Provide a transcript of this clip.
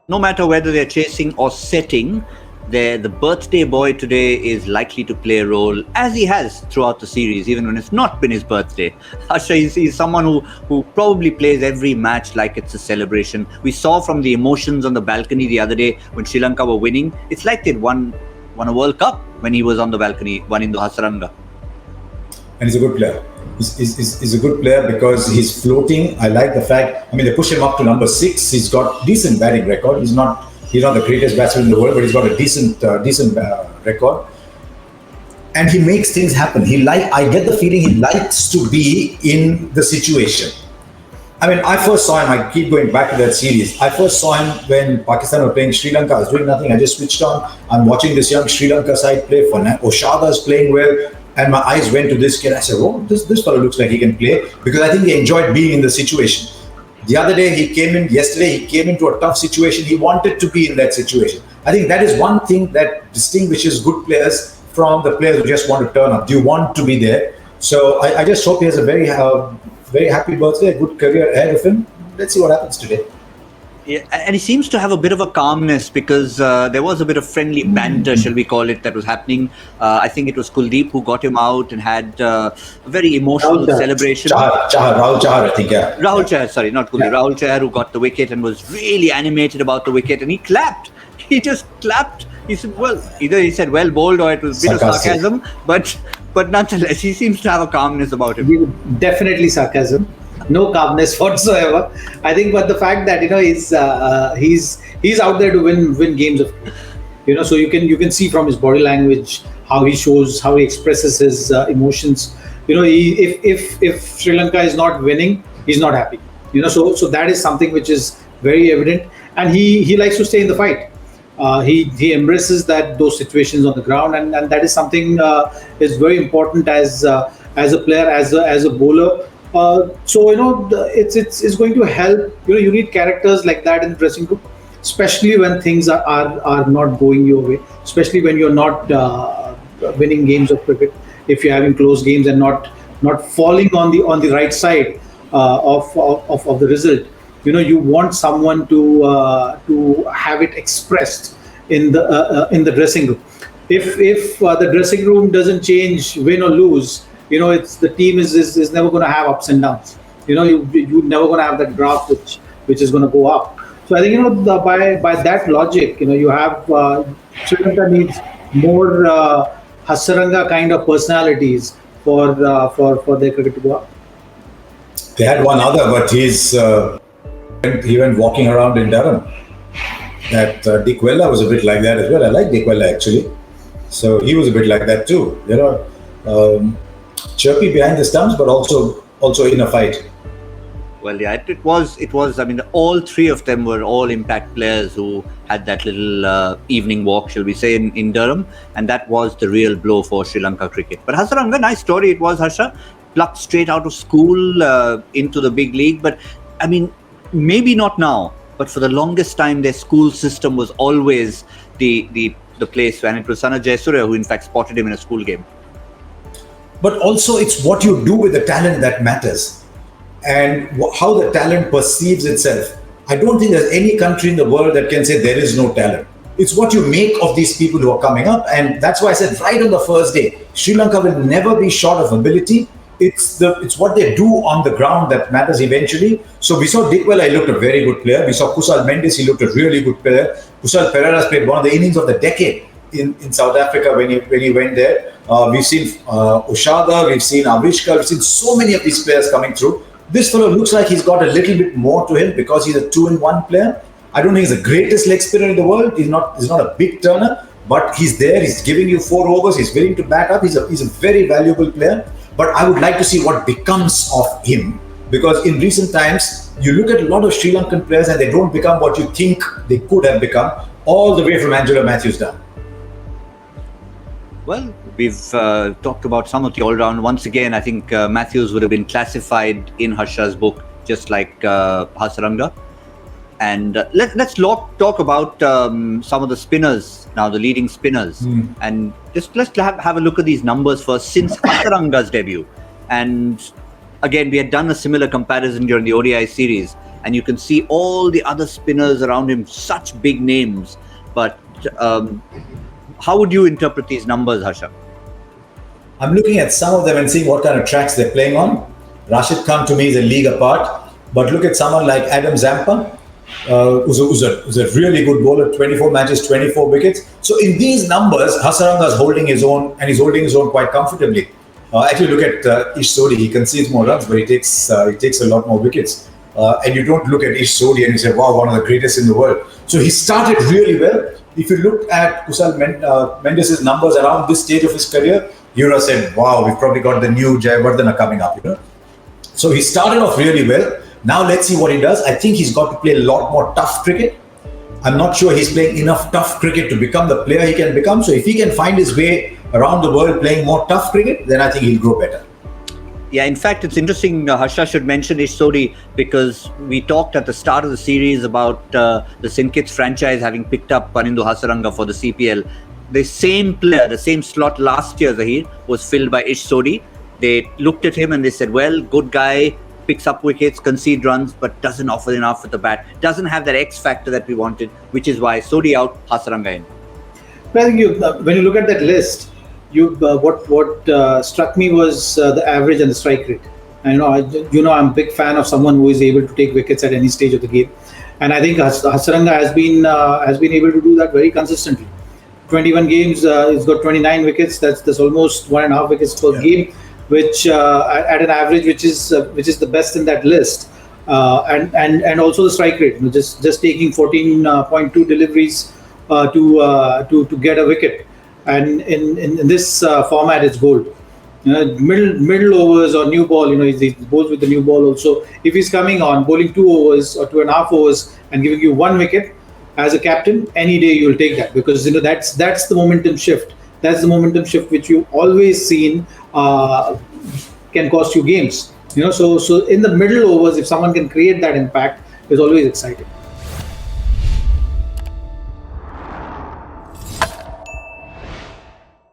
No matter whether they're chasing or setting, the birthday boy today is likely to play a role, as he has throughout the series, even when it's not been his birthday. Harsha is someone who probably plays every match like it's a celebration. We saw from the emotions on the balcony the other day when Sri Lanka were winning, it's like they'd won a World Cup when he was on the balcony, winning the Hasaranga. And he's a good player. He's a good player because he's floating. I like the fact, they push him up to number 6. He's got decent batting record. He's not the greatest batsman in the world, but he's got a decent record. And he makes things happen. I get the feeling he likes to be in the situation. I first saw him, I keep going back to that series. I first saw him when Pakistan were playing Sri Lanka. I was doing nothing. I just switched on. I'm watching this young Sri Lanka side play. Oshada's playing well. And my eyes went to this kid. I said, oh, this fellow looks like he can play. Because I think he enjoyed being in the situation. The other day, yesterday he came into a tough situation. He wanted to be in that situation. I think that is one thing that distinguishes good players from the players who just want to turn up. Do you want to be there? So I just hope he has a very happy birthday, a good career ahead of him. Let's see what happens today. Yeah, and he seems to have a bit of a calmness because there was a bit of friendly banter, shall we call it, that was happening. I think it was Kuldeep who got him out and had a very emotional celebration. Rahul Chahar, I think, yeah. Rahul Chahar, sorry, not Kuldeep. Yeah. Rahul Chahar, who got the wicket and was really animated about the wicket, and he clapped. He just clapped. He said, either he said well bowled or it was a bit of sarcasm, but nonetheless, he seems to have a calmness about him. Definitely sarcasm. No calmness whatsoever. I think, but the fact that he's out there to win games of cricket. So you can see from his body language how he expresses his emotions. If Sri Lanka is not winning, he's not happy. So that is something which is very evident, and he likes to stay in the fight. He embraces those situations on the ground, and that is something is very important as a player, as a bowler. It's going to help. You need characters like that in the dressing room, especially when things are not going your way, especially when you're not winning games of cricket. If you're having close games and not falling on the right side of the result, you want someone to have it expressed in the dressing room. If the dressing room doesn't change, win or lose, it's the team is never going to have ups and downs. You're never going to have that graph which is going to go up. So I think by that logic, you have Sri Lanka needs more Hasaranga kind of personalities for their cricket to go up. They had one other, but he went walking around in Durham. That Dick Weller was a bit like that as well. I like Dick Weller actually. So he was a bit like that too. Chirpy behind the stumps, but also in a fight. Well, yeah, it was. All three of them were all impact players who had that little evening walk, shall we say, in Durham, and that was the real blow for Sri Lanka cricket. But Hasaranga, nice story it was, Harsha. Plucked straight out of school into the big league, but maybe not now. But for the longest time, their school system was always the place, and it was Sana Jayasuriya who in fact spotted him in a school game. But also, it's what you do with the talent that matters, and how the talent perceives itself. I don't think there's any country in the world that can say there is no talent. It's what you make of these people who are coming up, and that's why I said right on the first day, Sri Lanka will never be short of ability. It's what they do on the ground that matters eventually. So we saw Dick Weller, he looked a very good player. We saw Kusal Mendes, he looked a really good player. Kusal Pereira's played one of the innings of the decade in South Africa when he went there. We've seen Oshada, we've seen Avishkar, we've seen so many of these players coming through. This fellow looks like he's got a little bit more to him because he's a 2-in-1 player. I don't think he's the greatest leg spinner in the world. He's not a big turner, but he's there. He's giving you 4 overs. He's willing to back up. He's a very valuable player. But I would like to see what becomes of him, because in recent times, you look at a lot of Sri Lankan players and they don't become what you think they could have become, all the way from Angelo Matthews down. Well, we've talked about some of the all-round. Once again, I think Matthews would have been classified in Harsha's book, just like Hasaranga. And let's talk about some of the spinners now, the leading spinners. And just let's have a look at these numbers first since Hasaranga's debut. And again, we had done a similar comparison during the ODI series. and you can see all the other spinners around him, such big names. But how would you interpret these numbers, Harsha? I'm looking at some of them and seeing what kind of tracks they're playing on. Rashid Khan to me is a league apart, but look at someone like Adam Zampa, who's a really good bowler, 24 matches, 24 wickets. So in these numbers, Hasaranga is holding his own, and he's holding his own quite comfortably. Actually, look at Ish Sodhi. He concedes more runs, but he takes a lot more wickets. And you don't look at Ish Sodhi and you say, wow, one of the greatest in the world. So he started really well. If you look at Kusal Mendes' numbers around this stage of his career, you would have said, wow, we've probably got the new Jayawardena coming up. So he started off really well. Now let's see what he does. I think he's got to play a lot more tough cricket. I'm not sure he's playing enough tough cricket to become the player he can become. So if he can find his way around the world playing more tough cricket, then I think he'll grow better. Yeah, in fact, it's interesting. Harsha should mention Ish Sodhi, because we talked at the start of the series about the St. Kitts franchise having picked up Panindu Hasaranga for the CPL. The same player, the same slot last year, Zaheer, was filled by Ish Sodhi. They looked at him and they said, well, good guy, picks up wickets, concede runs, but doesn't offer enough at the bat. Doesn't have that X factor that we wanted, which is why Sodhi out, Hasaranga in. But I think when you look at that list, what struck me was the average and the strike rate. I'm a big fan of someone who is able to take wickets at any stage of the game, and I think Hasaranga has been able to do that very consistently. 21 games, he's got 29 wickets. That's almost 1.5 wickets per game, which at an average, which is the best in that list, and also the strike rate. Just taking 14.2 deliveries to get a wicket, and in this format, it's gold. Middle overs or new ball. He bowls with the new ball also. If he's coming on bowling 2 overs or 2.5 overs and giving you 1 wicket, as a captain, any day you'll take that, because that's the momentum shift. That's the momentum shift which you've always seen can cost you games. So in the middle overs, if someone can create that impact, it's always exciting.